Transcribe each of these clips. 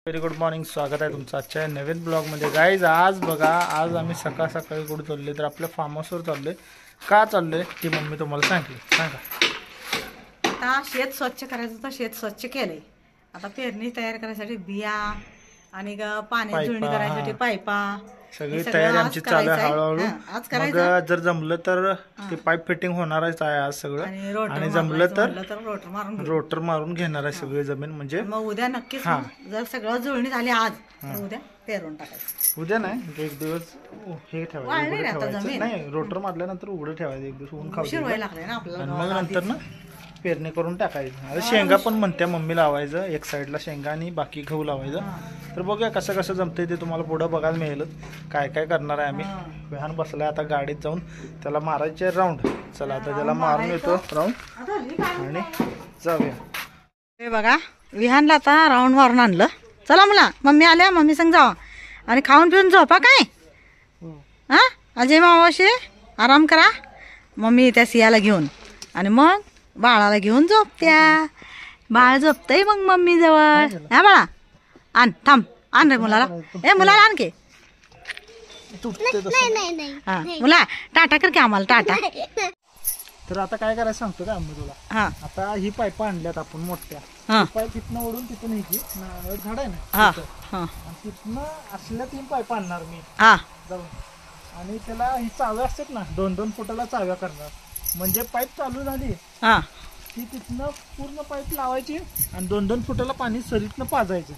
Very good morning. स्वागत आहे तुमचं आजच्या नवीन ब्लॉगमध्ये. गाईज आज बघा, आज आम्ही सकाळी कुठे चाललोय तर आपल्या फार्म हाऊसवर चाललोय. का चाललोय ती मम्मी तुम्हाला सांगली. सांगा. आता शेत स्वच्छ करायचं तर शेत स्वच्छ केलंय. आता पेरणी तयार करायसाठी बिया आणि पाणी जुळणी करायसाठी पाईपा सगळी तयारी आमची चालू आहे हळूहळू. मग जर जमलं तर ते पाईप फिटिंग होणारच आहे आज सगळं. आणि जमलं तर रोटर मारून घेणार आहे सगळी जमीन. म्हणजे मग उद्या नक्कीच जर सगळं जुळणी झाली आज तर उद्या पेरून टाकायचं. उद्या नाही, एक दिवस हे ठेवायचं. नाही, रोटर मारल्यानंतर उघडं ठेवायचं एक दिवस. ऊन खाऊ लागले ना आपल्याला. मग नंतर ना पेरणी करून टाकायचं. आता शेंगा पण म्हणत्या मम्मी लावायचं, एक साईडला शेंगा आणि बाकी गहू लावायचं. तर बघूया कसं जमतंय ते तुम्हाला पुढं बघायला मिळेल. काय काय करणार आहे आम्ही. विहान बसलाय आता गाडीत जाऊन त्याला मारायचे राऊंड. चला आता त्याला मारून येतो राऊंड आणि जाऊया. हे बघा, विहानला आता राऊंड मारून आणलं. चला मला मम्मी आल्या, मम्मी संग जावा आणि खाऊन पिऊन झोपा. काय हा अजय मावाशी आराम करा. मम्मी त्या सियाला घेऊन आणि मग बाळाला घेऊन झोपत्या. बाळ झोपतय मग मम्मी जवळ. हा बाळा आण, थांब आण रे मुलाला. मुलाला आण की. हा मुला टाटा कर की आम्हाला टाटा. तर आता काय करायचं सांगतो का आम्ही तुला. हा आता ही पाईप आणल्यात आपण मोठ्या. पाईप तिथनं ओढून तिथून ही झाड आहे ना, तिथनं असल्या 3 पाईप आणणार मी जाऊन. आणि त्याला ही चाव्या असतात ना, 2-2 फुटाला चाव्या करणार. म्हणजे पाईप चालू झाली ती तिथनं पूर्ण पाईप लावायची आणि 2-2 फुटाला पाणी सरीतनं पाजायचं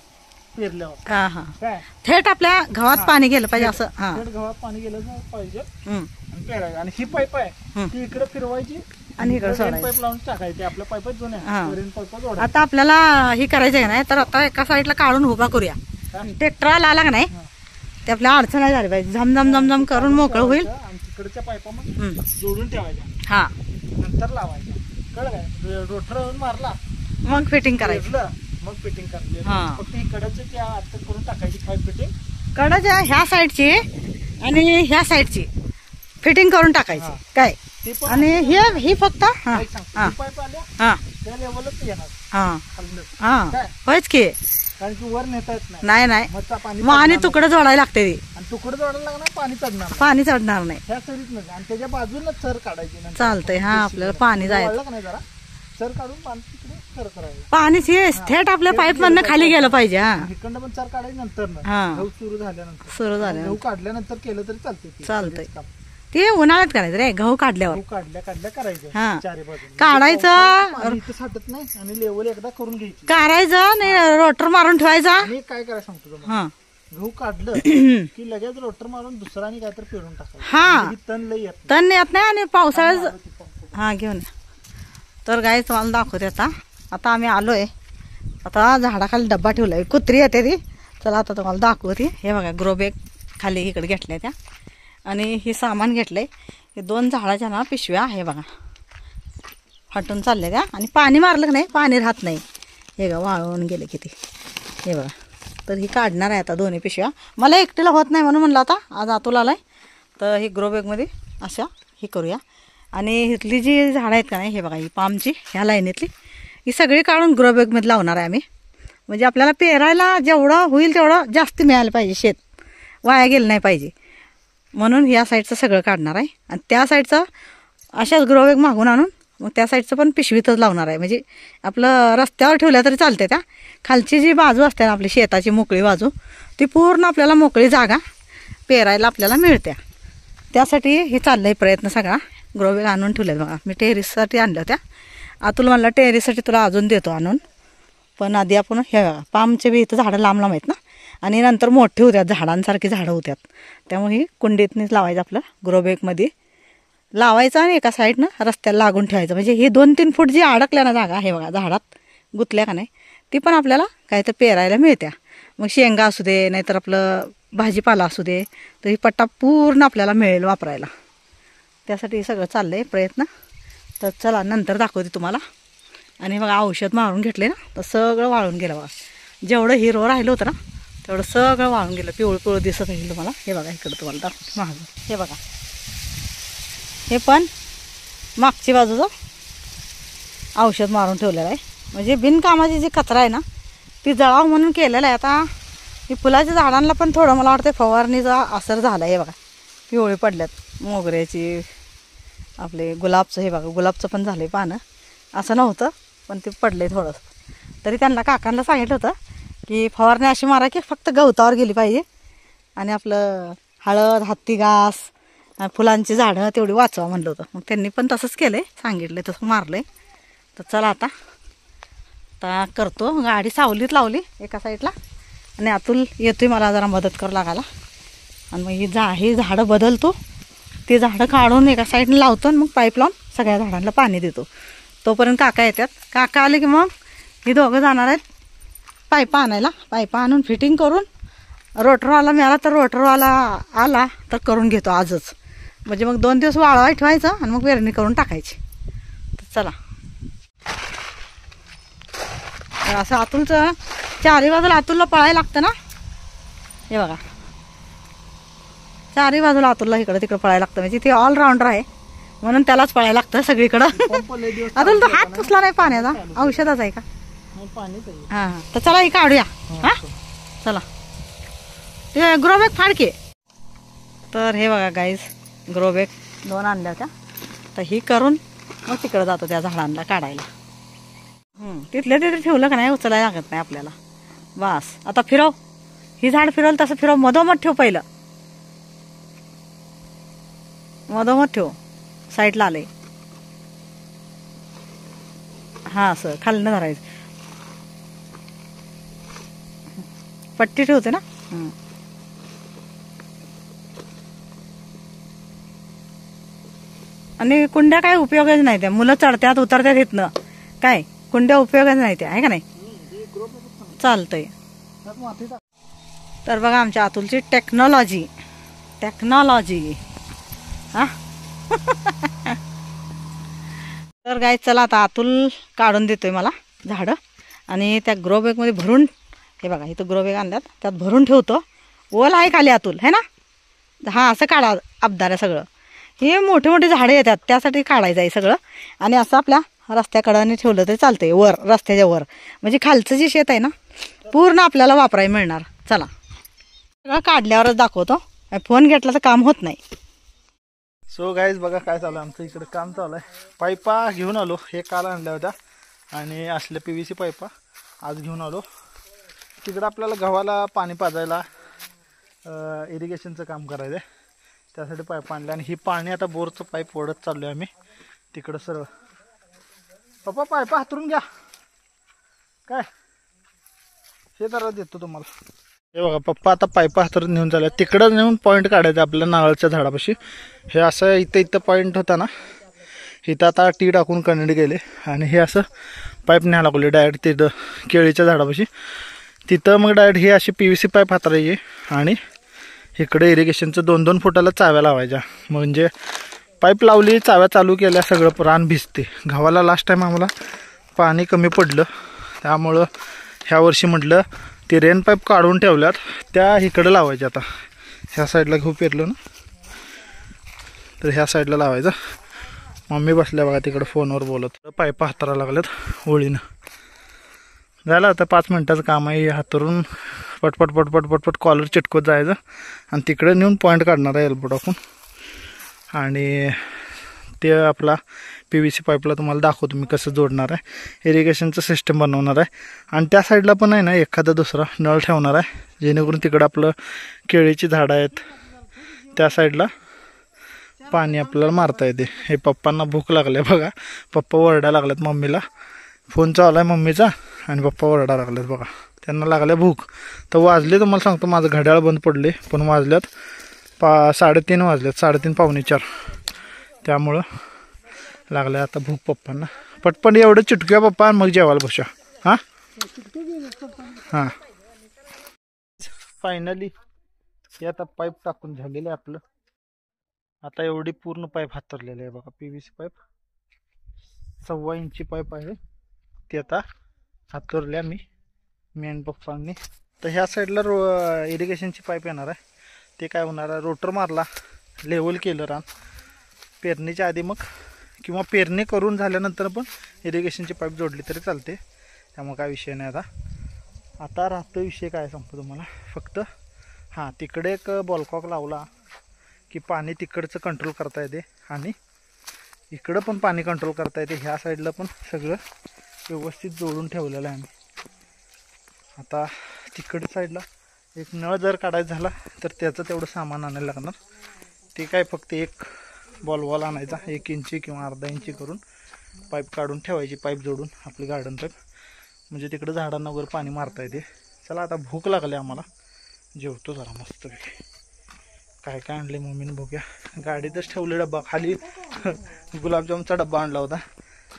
पेरल्यावर. काय थेट आपल्या गव्हात पाणी गेलं पाहिजे असं. थेट गव्हात पाणी गेलं पाहिजे आणि पेरायचं. आणि ही पाईप आहे ती इकडे फिरवायची आणि इकडे पाईप लावून टाकायची. आपल्या पाईप जुन्या. आता आपल्याला ही करायचं आहे नाही तर आता एका साईडला काढून उभा करूया. ट्रॅक्टर आला का नाही ते आपल्या अडचण नाही झाली पाहिजे. झमझम झमझम करून मोकळं होईल. आणि तिकडच्या पाईपा मग जोडून ठेवायच्या. हा नंतर लावायचं. कळलं काय. रोटर मारला मग फिटिंग करायचं. मग फिटिंग करायची. फक्त ही कडचं त्या आता करून टाकायची पाईप फिटिंग. कडच्या ह्या साईडची आणि ह्या साईडची फिटिंग करून टाकायची. काय आणि ही फक्त पाईप आल्या त्या लेवलच येणार. होयच की. कारण की वर नेता येत नाही. मग आणि तुकडं जोडायला लागते. तुकडं जोडायला लागणार, पाणी चढणार नाही. ह्या सरीत नाही. आणि त्याच्या बाजूला चर काढायची. चालतंय. हा आपल्याला पाणी जायचं नाही, जरा चर काढून पाणी तिकडे चर करायचं. पाणी थेट आपल्या पाईप मधनं खाली गेलं पाहिजे. इकडनं पण चर काढायची. नंतर गहू सुरू झाल्यानंतर गहू काढल्यानंतर केलं तरी चालतंय. ते उन्हाळ्यात करायचं रे. गहू काढल्यावर काढल्या करायचं. चारी बाजू काढायचं साठत नाही आणि लेवल एकदा करून घ्यायची. काढायचं नाही, रोटर मारून ठेवायचा. आणि काय करायचं सांगतो तुम्हाला. गहू काढलं की लगेच रोटर मारून दुसरा आणि काहीतरी पेरून टाकायचं. तण येत नाही आणि पावसाळ्यात घेऊन. तर गाय तुम्हाला दाखवते. आता आम्ही आलोय. आता झाडाखाली डब्बा ठेवलाय. कुत्री येते ती. चला आता तुम्हाला दाखवते. हे बघा ग्रो बॅग खाली इकडे घेतल्या त्या आणि हे सामान घेतलंय. हे 2 झाडाच्या ना पिशव्या हे बघा फाटून चालल्या त्या. आणि पाणी मारलं की नाही पाणी राहत नाही. हे बघा वाळवून गेले किती. हे बघा. तर ही काढणार आहे आता 2 पिशव्या. मला एकटीला होत नाही म्हणून म्हणलं आता आज आतुला आलाय तर ही ग्रो बॅगमध्ये अशा ही करूया. आणि इथली जी झाडं आहेत का नाही हे बघा ही पामची ह्या लाईनीतली ही सगळी काढून ग्रो बॅगमध्ये लावणार आहे आम्ही. म्हणजे आपल्याला पेरायला जेवढं होईल तेवढं जास्त मिळालं पाहिजे. शेत वाया गेलं नाही पाहिजे म्हणून ह्या साईडचं सगळं काढणार आहे. आणि त्या साईडचं अशाच ग्रो बॅग मागून आणून मग त्या साईडचं पण पिशवीतच लावणार आहे. म्हणजे आपलं रस्त्यावर ठेवल्या तरी चालते. त्या खालची जी बाजू असते ना आपली शेताची मोकळी बाजू ती पूर्ण आपल्याला मोकळी जागा पेरायला आपल्याला मिळते. त्यासाठी हे चाललंय प्रयत्न सगळा. ग्रो बॅग आणून ठेवल्यात बघा. मी टेरेससाठी आणल्या होत्या. अतुल म्हणलं टेरेससाठी तुला अजून देतो आणून. पण आधी आपण हे बघा पामचे बी इथं झाडं लांब आहेत ना आणि नंतर मोठी होत्यात झाडांसारखी झाडं होत्यात. त्यामुळे ही कुंडीतनीच लावायचं आपलं ग्रो बॅगमध्ये लावायचं आणि एका साईडनं रस्त्याला लागून ठेवायचं. म्हणजे ही 2-3 फूट जी अडकल्या ना जागा हे बघा झाडात गुतल्या का नाही ती पण आपल्याला काय तर पेरायला मिळत्या. मग शेंगा असू दे नाहीतर आपलं भाजीपाला असू दे तर ही पट्टा पूर्ण आपल्याला मिळेल वापरायला. त्यासाठी सगळं चाललंय प्रयत्न. तर चला नंतर दाखवते तुम्हाला. आणि बघा औषध मारून घेतले ना तर सगळं वाळून गेलं बघा. जेवढं हिरवं राहिलं होतं ना तेवढं सगळं वाळून गेलं. पिवळं दिसत राहील तुम्हाला. हे बघा इकडं तुम्हाला दाखवते माझं. हे बघा हे पण मागची बाजूचं औषध मारून ठेवलेलं आहे. म्हणजे बिनकामाची जी कचरा आहे ना ती जळाव म्हणून केलेलं आहे. आता ही फुलाच्या झाडांना पण थोडं मला वाटतं फवारणीचा असर झाला आहे बघा. पिवळी पडल्यात मोगऱ्याची, आपले गुलाबचं, हे बघा गुलाबचं पण झालं आहे पानं. असं नव्हतं पण ते पडले थोडंसं. तरी त्यांना काकांना सांगितलं होतं की फवारणी अशी मारा की फक्त गवतावर गेली पाहिजे आणि आपलं हळद, हत्ती घास, फुलांची झाडं तेवढी वाचवा म्हणलं होतं. मग त्यांनी पण तसंच केलं आहे, सांगितलं तसं मारलं आहे. तर चला आता करतो. गाडी सावलीत लावली एका साईडला आणि अतुल येतोय मला जरा मदत करू लागायला. आणि मग ही झाडं बदलतो, ते झाडं काढून एका साईडने लावतो आणि मग पाईप लावून सगळ्या झाडांना पाणी देतो. तोपर्यंत काका येतात. काका आले की मग ही दोघं जाणार आहेत पाईपा आणायला. पाईपा आणून फिटिंग करून रोटरवाला मिळाला तर रोटरवाला आला तर करून घेतो आजच. म्हणजे मग 2 दिवस वाळवाय ठेवायचं आणि मग पेरणी करून टाकायची. तर चला. असं अतुलचं चारी बाजूला अतुलला पळायला लागतं ना. हे बघा चारी बाजूला अतुलला इकडं तिकडं पळायला लागतं. म्हणजे ते ऑलराऊंडर आहे म्हणून त्यालाच पळायला लागतं सगळीकडं. अतुल तो हात पुसला नाही पाण्याचा, औषधाचा आहे का? हां हां. तर चला ही काढूया. हां चला. ते ग्रोबॅग फाडके. तर हे बघा गाईज, ग्रोबॅग 2 आणल्या होत्या. तर ही करून मग तिकडं जातो त्या झाडांना काढायला. तिथल्या तिथे ठेवलं का नाही उचलायला लागत नाही आपल्याला. बस आता फिरव, ही झाड फिरवलं तसं फिरव. मधोमध ठेव, पहिलं मधोमध ठेव. साईडला आलंय. हां असं खालनं धरायचं. पट्टी ठेवते ना. आणि कुंड्या काय उपयोगाच नाही त्या. मुलं चढत्यात उतरत्यात इथनं. काय कुंड्या उपयोगाच नाही त्या, आहे का नाही? चालतंय. तर बघा आमच्या अतुलची टेक्नॉलॉजी हा. तर गाय चला आता अतुल काढून देतोय मला झाडं आणि त्या ग्रोबॅगमध्ये भरून, हे बघा इथं ग्रोबॅग आणल्यात त्यात भरून ठेवतो. ओल आहे खाली अतुल, है ना? हां असं काढा अबदाऱ्या सगळं. हे मोठे मोठे झाडं येतात त्यासाठी काढायचं आहे सगळं. आणि असं आपल्या रस्त्याकडे ठेवलं तरी चालतंय, वर रस्त्याच्या वर. म्हणजे खालचं जे शेत आहे ना पूर्ण आपल्याला वापरायला मिळणार. चला सगळं काढल्यावरच दाखवतो, फोन घेतला तर काम होत नाही. सो गाईज बघा काय चालू आहे आमचं इकडे. काम चालू आहे. पाईपा घेऊन आलो. हे काल आणल्या होत्या आणि असल्या PVC पाईपा आज घेऊन आलो. तिकडं आपल्याला गव्हाला पाणी पाजायला इरिगेशनचं काम करायचं आहे, त्यासाठी पाईप आणले. आणि ही पाणी आता बोरचं पाईप ओढत चाललो आहे आम्ही तिकडं सरळ. पप्पा पाईपा हातरून घ्या. काय हे जरा देतो तुम्हाला. हे बघा पप्पा आता पाईपा हातरून नेऊन चालले. तिकडं नेऊन पॉईंट काढायचं आपल्या नारळच्या झाडापाशी. हे असं इथं पॉईंट होता ना, इथं आता टी टाकून कनेक्ट गेले आणि हे असं पाईप न्यायला लागले डायरेक्ट तिथं केळीच्या झाडापाशी. तिथं मग डायरेक्ट हे अशी PVC पाईप हाताळायची आणि इकडे इरिगेशनचं 2-2 फुटाला चाव्या लावायच्या. म्हणजे पाईप लावली, चाव्या चालू केल्या, सगळं रान भिजते. गव्हाला लास्ट टाईम आम्हाला पाणी कमी पडलं त्यामुळं ह्या वर्षी म्हटलं ते रेन पाईप काढून ठेवल्यात त्या इकडं लावायच्या. आता ह्या साईडला घेऊ पेरलं ना, तर ह्या साईडला लावायचं. मम्मी बसल्या बघा तिकडं फोनवर बोलत. पाईपा हातारा लागल्यात ओळीनं. झालं आता 5 मिनटाचं काम आहे. हातरून पटपट पटपट पटपट कॉलर चिटकवत जायचं आणि तिकडे नेऊन पॉईंट काढणार आहे एल्बो टाकून. आणि ते आपला PVC पाईपला तुम्हाला दाखवतो मी कसं जोडणार आहे. इरिगेशनचं सिस्टम बनवणार आहे आणि त्या साईडला पण आहे ना एखादा दुसरा नळ ठेवणार आहे, जेणेकरून तिकडं आपलं केळीची झाडं आहेत त्या साईडला पाणी आपल्याला मारता येते. हे पप्पांना भूक लागली बघा. पप्पा ओरडायला लागल्यात मम्मीला. फोन चालू आहे मम्मीचा आणि पप्पा ओरडायला लागल्यात बघा. त्यांना लागल्या भूक. तर वाजले तुम्हाला सांगतो, माझं घड्याळ बंद पडले पण वाजल्यात 3:30 वाजल्यात, 3:30 पावणे 4. त्यामुळं लागलं आता भूक पप्पांना. पटपट एवढं चिटकूया पप्पा आणि मग जेवायला बसूया. हां हां. फायनली हे आता पाईप टाकून झालेलं आहे आपलं. आता एवढी पूर्ण पाईप हातरलेलं आहे बघा. PVC पाईप 1.25 इंची पाईप आहे, ते आता हातरल्या मी आणि पप्पांनी. तर ह्या साईडला इरिगेशनची पाईप येणार आहे. ते काय होणार आहे, रोटर मारला, लेवल केलं रान पेरणीच्या आधी, मग किंवा पेरणी करून झाल्यानंतर पण इरिगेशनची पाईप जोडली तरी चालते. त्यामुळे काय विषय नाही. आता आता राहतो विषय काय सांगतो तुम्हाला फक्त. हां, तिकडे एक बॉलकॉक लावला की पाणी तिकडचं कंट्रोल करता येते आणि इकडं पण पाणी कंट्रोल करता येते. ह्या साईडला पण सगळं व्यवस्थित जोडून ठेवलेलं आहे आम्ही. आता तिकडच्या साईडला एक नळ जर काढायचा झाला तर त्याचं तेवढं सामान आणायला लागणार. ते काय फक्त एक बॉल आणायचा 1 इंची किंवा अर्धा इंची करून पाईप काढून ठेवायची, पाईप जोडून आपली गार्डन पाईप, म्हणजे तिकडं झाडांना वगैरे पाणी मारता येते. चला आता भूक लागली आम्हाला, जेवतो जरा मस्त. काय काय आणले मम्मीने बघूया. गाडीतच ठेवले डब्बा, खाली गुलाबजामचा डब्बा आणला होता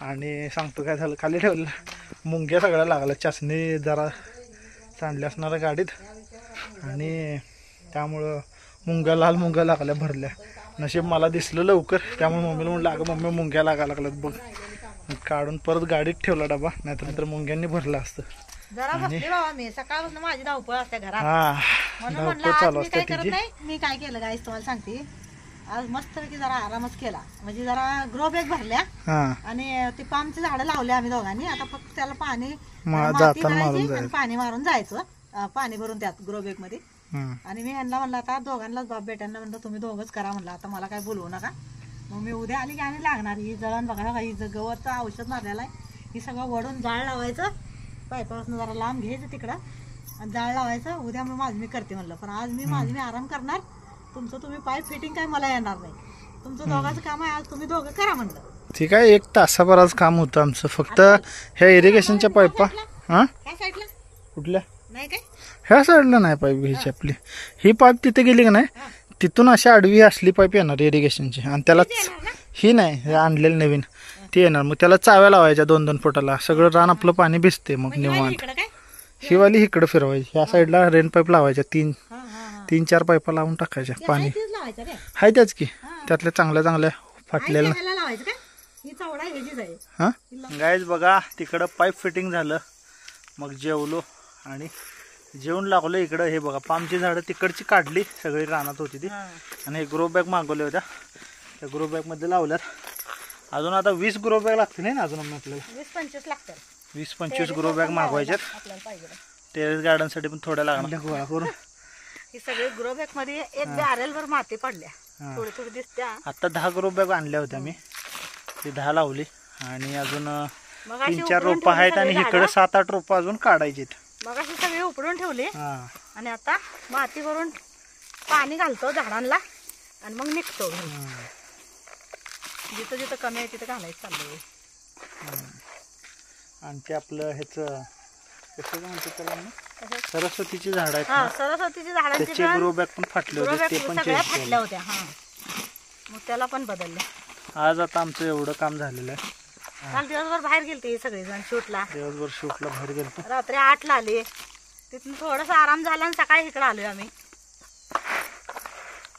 आणि सांगतो काय झालं, खाली ठेवलेला मुंग्या सगळ्या लागल्या. चाचणी जरा सांडली असणार गाडीत आणि त्यामुळं मुंग्या, लाल मुंग्या लागल्या भरल्या. नशीब मला दिसलं लवकर, त्यामुळे मम्मीला म्हणलं अगं मम्मी मुंग्या लागायला लागल्यात बघ. काढून परत गाडीत ठेवला डबा, नाहीतर मुंग्यांनी भरलं असतं. मी सकाळपासून माझी धावपळ असते घरात. धावपळ चालू असते तिची. मी काय केलं गाईस तुम्हाला सांगते, आज मस्त जरा आरामच केला. म्हणजे जरा ग्रो बॅग भरल्या आणि ते पामची झाडं लावली आम्ही दोघांनी. आता फक्त त्याला पाणी पाणी मारून जायचं, पाणी भरून त्यात ग्रो बॅग मध्ये. आणि मी यांना म्हणलं आता दोघांनाच बाप बेट्यांना म्हणलं तुम्ही दोघंच करा म्हणलं, आता मला काय बोलवू नका. मग मी उद्या आली की आम्ही लागणार. ही जळण बघा, ही गवतचं औषध मारलेलं आहे. ही सगळं वडून जाळ लावायचं, पाईपापासून जरा लांब घ्यायचं तिकडं आणि जाळ लावायचं. उद्या मी माझं मी करते म्हणलं, पण आज मी माझी मी आराम करणार. तुमचं तुम्ही पाईप फिटिंग काय मला येणार नाही, तुमचं दोघांचं काम आहे, आज तुम्ही दोघं करा म्हणलं. ठीक आहे, 1 तासाभराच काम होतं आमचं. फक्त ह्या इरिगेशनच्या पाईपा साईडला कुठल्या नाही काय, ह्या साईडला नाही पाईप घ्यायची आपली. ही पाईप तिथे गेली का नाही, तिथून अशी आडवी असली पाईप येणार इरिगेशनची. आणि त्याला ही नाही आणलेली नवीन ती येणार. मग त्याला चाव्या लावायच्या 2-2 फुटाला, सगळं रान आपलं पाणी भिजते मग निवांत. ही वाली इकडे फिरवायची, ह्या साईडला रेन पाईप लावायच्या 3-4 पाईपा लावून टाकायच्या. पाणी हाय त्याच की, त्यातल्या चांगल्या फाटलेल्या. हा गाईज बघा, तिकडं पाईप फिटिंग झालं, मग जेवलो आणि जेवण लागलो इकडं. हे बघा पामची झाडं तिकडची काढली, सगळी रानात होती ती. आणि हे ग्रो बॅग मागवल्या होत्या, त्या ग्रो बॅग मध्ये लावल्यात. अजून आता 20 ग्रो बॅग लागतील ना अजून आपल्याला. 20-25 लागतात. 20-25 ग्रो बॅग मागवायच्यात. टेरेस गार्डन साठी पण थोड्या लागणार गोळा करून. ही सगळी ग्रो बॅग मध्ये 1 बॅरेल वर माती पडल्या, थोडी थोडी दिसत्या. आता 10 ग्रो बॅग आणल्या होत्या मी, ती 10 लावली. आणि अजून 3-4 रोपं आहेत आणि इकडे 7-8 रोपं अजून काढायची. मग अशी सगळी उपडून ठेवली आणि आता माती भरून पाणी घालतो झाडांना आणि मग निघतो. जिथं जिथं कमी आहे तिथं घालायचं चाललंय. आणि ते आपलं ह्याच कसं म्हणतो त्याला, सरस्वतीची झाड आहेत, सरस्वतीची झाडांची त्याचे ग्रो बॅग पण फाटले होते, ते पण चेंज फाटल्या होत्या. मग त्याला पण बदलले. आज आता आमचं एवढं काम झालेलं आहे. काल दिवसभर बाहेर गेलते सगळेजण शूटला. दिवसभर शूटला बाहेर गेलतो. रात्री 8ला आले, तिथून थोडासा आराम झाला आणि सकाळी इकडे आलोय आम्ही.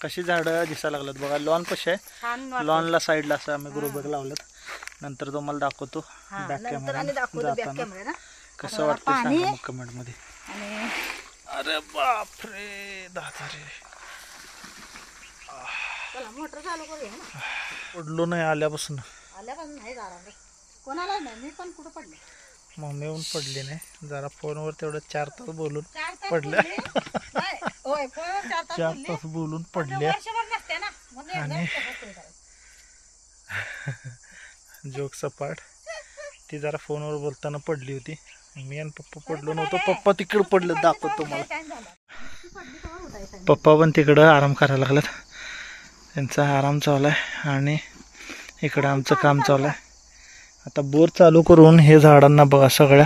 कशी झाडं दिसायला लागल्यात बघा. लॉन कशी आहे, लॉनला साईडला असं आम्ही ग्रो बॅग लावल्यात. नंतर तुम्हाला दाखवतो बॅक कॅमेरा कसं वाटतं सांगा मग कमेंट मध्ये. अरे बापरे दादारे, मोटर चालू करूया ना. पडलो नाही आल्यापासून नाही कोणाला नाही, मी पण कुठं पडले. मम्मी येऊन पडली नाही, जरा फोनवर तेवढं 4 तास बोलून पडल्या. 4 तास बोलून पडल्या. आणि जोक सपाट ती जरा फोनवर बोलताना पडली होती. मी आणि पप्पा पडलो नव्हतो, पप्पा तिकडं पडलं, दाखवतो मला. पप्पा पण तिकडं आराम करायला लागलात, त्यांचा आराम चालू आहे. आणि इकडं आमचं काम चालू आहे. आता बोर चालू करून हे झाडांना बघा सगळ्या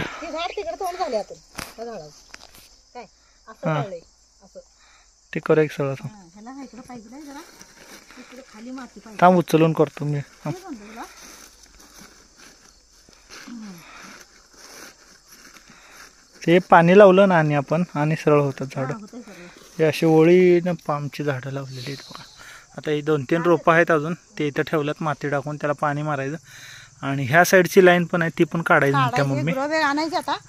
ते करू एक सगळं थांब उचलून करतो मी. ते पाणी लावलं ना आणि आपण आणि सरळ होतात झाडं. हे अशी ओळीनं पामची झाडं लावलेली आहेत बघा. आता ही 2-3 रोपं आहेत अजून, ते इथं ठेवल्यात माती टाकून, त्याला पाणी मारायचं. आणि ह्या साईडची लाईन पण आहे, ती पण काढायची म्हणते मम्मी.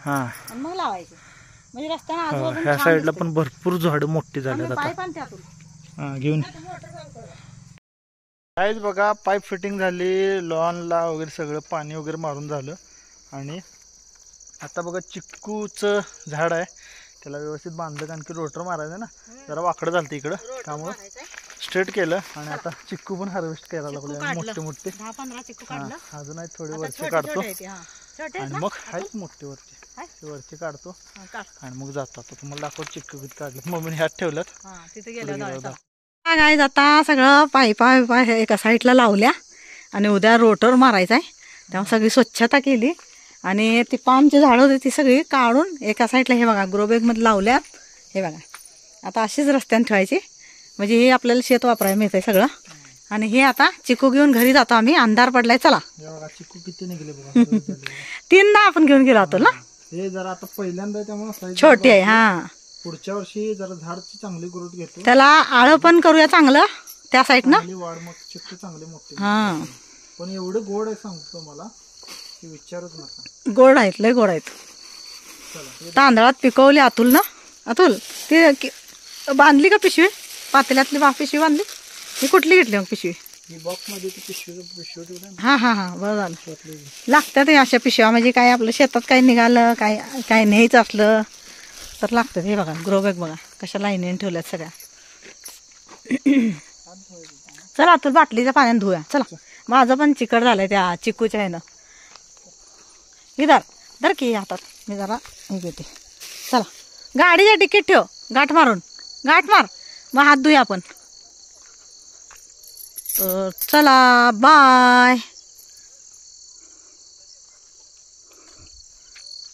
हा मग लावायची म्हणजे रस्त्याने. ह्या साईडला पण भरपूर झाडं मोठी झाली आता. हा घेऊन काहीच बघा, पाईप फिटिंग झाली, लॉनला वगैरे सगळं पाणी वगैरे मारून झालं. आणि आता बघा चिक्कूचं झाड आहे, त्याला व्यवस्थित बांधलं कारण की रोटर मारायचं ना, जरा वाकडं झालं इकडं, त्यामुळं स्ट्रेट केलं आणि आता चिक्कू पण हार्वेस्ट करायला लागलो मोठे मोठे. 10-15 चिक्कू काढलं. अजून आहेत थोडे वरचे काढतो आणि मग आहेत मोठे वरचे काढतो आणि मग जातो. आता तुम्हाला दाखवतो चिक्कू किती काढलं, मम्मीने ह्यात ठेवलं. गाईज आता सगळं पायपा एका साईडला लावल्या आणि उद्या रोटर मारायचा आहे, तेव्हा सगळी स्वच्छता केली आणि ती पामची झाडं होती ती सगळी काढून एका साईडला हे बघा ग्रो बॅगमध्ये लावल्यात. हे बघा आता अशीच रस्त्याने ठेवायची म्हणजे हे आपल्याला शेत वापरायला मिळतंय सगळं. आणि हे आता चिकू घेऊन घरी जातो आम्ही, अंधार पडलाय. चला चिकू किती निघले बघा. 3दा आपण घेऊन गेलो होतो ना, हे जरा आता पहिल्यांदा त्यामुळे छोटी आहे. हा पुढच्या वर्षी जरा झाडची चांगली ग्रोथ घेतो, त्याला आळं पण करूया चांगलं त्या साईडनं वाढ, मग चिकू चांगले मोठे. हा पण एवढं गोड आहे सांगतो मला की विचारच नका. गोड आहेत, लय गोड आहेत. तांदळात पिकवले अतुल ना. अतुल ती बांधली का पिशवी, पातेल्यातली पिशवी बांधली? ही कुठली घेतली मग पिशवी? बॉक्स मध्ये पिशवी. हा हा हा बरं झालं. लागतात अशा पिशव्या, म्हणजे काय आपलं शेतात काय निघालं, काय न्यायचं असलं तर लागतात. हे बघा ग्रो बॅग बघा कशा लाईनीने ठेवल्यात सगळ्या. चला अतुल बाटलीच्या पाण्याने धुया. चला माझं पण चिकट झालंय त्या चिकूच्या ह्यानं. धर की हातात, मी जरा हे घेते. चला गाडीच्या तिकीट ठेव, गाठ मार, मग हात धुया आपण. तर चला बाय.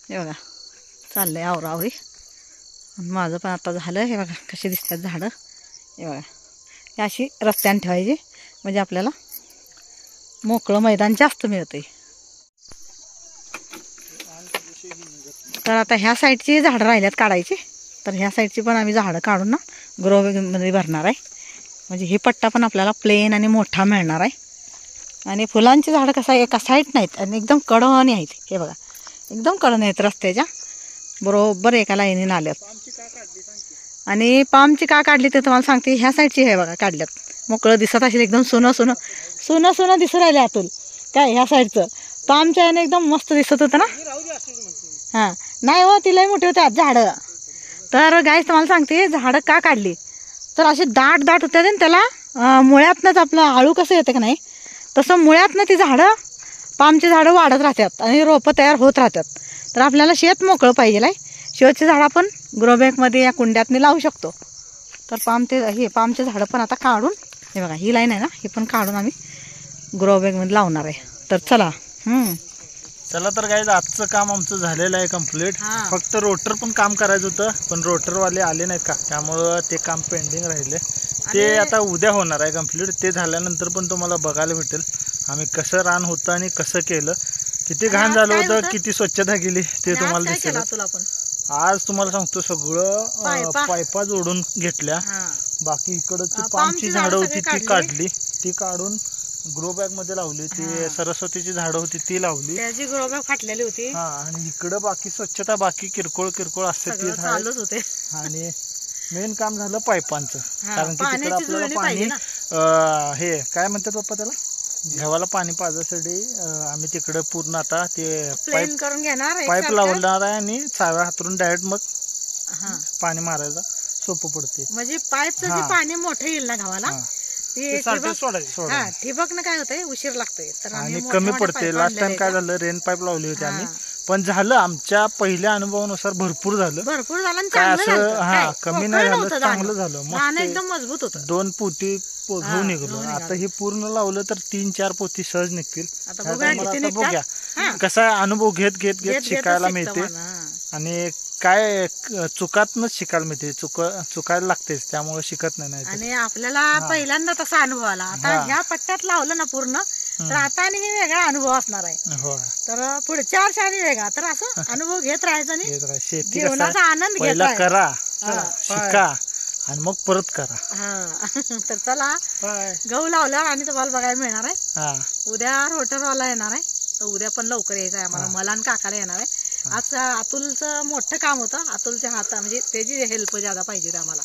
हे बघा चाललंय आवरावरी. माझं पण आता झालं. हे बघा कशी दिसतात झाडं. हे बघा हे अशी रस्त्याने ठेवायची म्हणजे आपल्याला मोकळं मैदान जास्त मिळतंय. तर आता ह्या साईडची झाडं राहिल्यात काढायची, तर ह्या साईडची पण आम्ही झाडं काढून ना ग्रो बॅगमध्ये भरणार आहे. म्हणजे हे पट्टा पण आपल्याला प्लेन आणि मोठा मिळणार आहे. आणि फुलांची झाडं कसं एका साईड नाहीत आणि एकदम कडणी आहेत. हे बघा एकदम कडणी आहेत, रस्त्याच्या बरोबर एका लाईनीने आल्यात. आणि पामची का काढली ते तुम्हाला सांगते. ह्या साईडची हे बघा काढल्यात, मोकळं दिसत असेल एकदम सोनं दिसत राहिले अतुल. काय ह्या साईडचं पामच्या याने एकदम मस्त दिसत होतं ना. हां नाही हो ती लई मोठी होते आज झाडं. तर गाईस तुम्हाला सांगते झाडं का काढली तर अशी दाट होते ना, त्याला मुळ्यातनंच आपलं आळू कसं येतं का नाही तसं मुळ्यातनं ती झाडं पामची झाडं वाढत राहतात आणि रोपं तयार होत राहतात. तर आपल्याला शेत मोकळं पाहिजे आहे. शेवटची झाडं आपण ग्रो बॅगमध्ये या कुंड्यातनी लावू शकतो. तर पामचे झाडं पण आता काढून, हे बघा ही लाईन आहे ना, हे पण काढून आम्ही ग्रो बॅगमध्ये लावणार आहे. तर चला तर गाईज आजचं काम आमचं झालेलं आहे कम्प्लीट. फक्त रोटर पण काम करायचं होतं, पण रोटरवाले आले नाहीत का, त्यामुळं ते काम पेंडिंग राहिले. ते आता उद्या होणार आहे कम्प्लीट. ते झाल्यानंतर पण तुम्हाला बघायला भेटेल आम्ही कसं रान होतं आणि कसं केलं, किती घाण झालं होतं, किती स्वच्छता केली ते तुम्हाला दिसेल. आज तुम्हाला सांगतो सगळं पायपा जोडून घेतल्या. बाकी इकडची पामची झाडं होती ती काढली, ती काढून ग्रो बॅग मध्ये लावली. ती सरस्वतीची झाडं होती ती लावली, त्याची ग्रो बॅग फाटलेली होती. आणि इकडं बाकी स्वच्छता, बाकी किरकोळ असते ती चालूच होते. आणि मेन काम झालं पाईपांचं, कारण की तिकडे आपल्याला पाणी हे काय म्हणतात बाप्पा त्याला, गव्हाला पाणी पाजायसाठी आम्ही तिकडे पूर्ण आता ते पाईप करून घेणार, पाईप लावणार आहे आणि चाव्या हातरून डायरेक्ट मग पाणी मारायला सोपं पडते. म्हणजे पाईपचं पाणी मोठं येईल ना गव्हाला, ठिबक न काय होतंय उशीर लागतोय आणि कमी पडते. लास्ट टाइम काय झालं, रेन पाईप लावली होती आम्ही, पण झालं आमच्या पहिल्या अनुभवानुसार भरपूर झालं. काय असं कमी नाही झालं, चांगलं झालं, मस्त एकदम मजबूत होतं. 2 पोती घेऊन निघलो. आता हे पूर्ण लावलं तर 3-4 पोती सहज निघतील. बघूया कसा अनुभव घेत शिकायला मिळते. आणि काय चुकातनच शिकायला मिळते, चुकायला लागतेच, त्यामुळे शिकत नाही. आणि आपल्याला पहिल्यांदा तसा अनुभव आला. आता ह्या पट्ट्यात लावलं ना पूर्ण, तर आता आणि हे वेगळा अनुभव असणार आहे. तर पुढच्या वर्षी आणि वेगळा, तर असं अनुभव घेत राहायचं आणि शेती जीवनाचा आनंद घेत करा, शिका आणि मग परत करा. तर चला गहू लावल्यावर आणि तुम्हाला बघायला मिळणार आहे. उद्या रोटरवाला येणार आहे, तर उद्या पण लवकर यायचं आहे आम्हाला. मला आणि काकाला येणार आहे. आज अतुलचं मोठं काम होतं, अतुलच्या हाता म्हणजे त्याची हेल्प ज्यादा पाहिजे आम्हाला.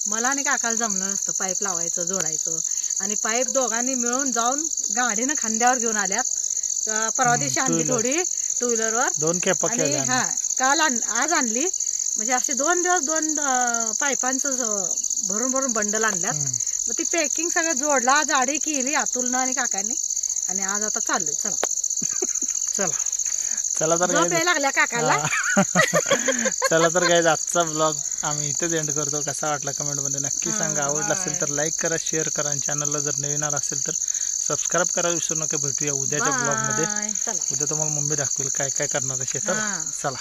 मला आणि काकाला जमलं नसतं पाईप लावायचं, जोडायचं. आणि पाईप दोघांनी मिळून जाऊन गाडीनं खांद्यावर घेऊन आल्यात. परवा दिवशी आणली थोडी, टू व्हीलरवर 2 खेपा आणि केल्या हा काल आज आणली म्हणजे असे 2 दिवस 2 पाईपांचं भरून भरून बंडल आणल्यात. मग ती पॅकिंग सगळं जोडला जाडी केली अतुलनं आणि काकांनी आणि आज आता चाललोय. चला चला तर झोप यायला लागल्या काकाला. चला तर गाईज आजचा ब्लॉग आम्ही इथेच एंड करतो. कसा वाटला कमेंट मध्ये नक्की सांगा. आवडला असेल तर लाईक करा, शेअर करा आणि चॅनलला जर नवीन आला असेल तर सबस्क्राईब करायला विसरू नका. भेटूया उद्याच्या ब्लॉग मध्ये. चला उद्या तुम्हाला मम्मी दाखवेल काय काय करणार आहे शेतात. चला.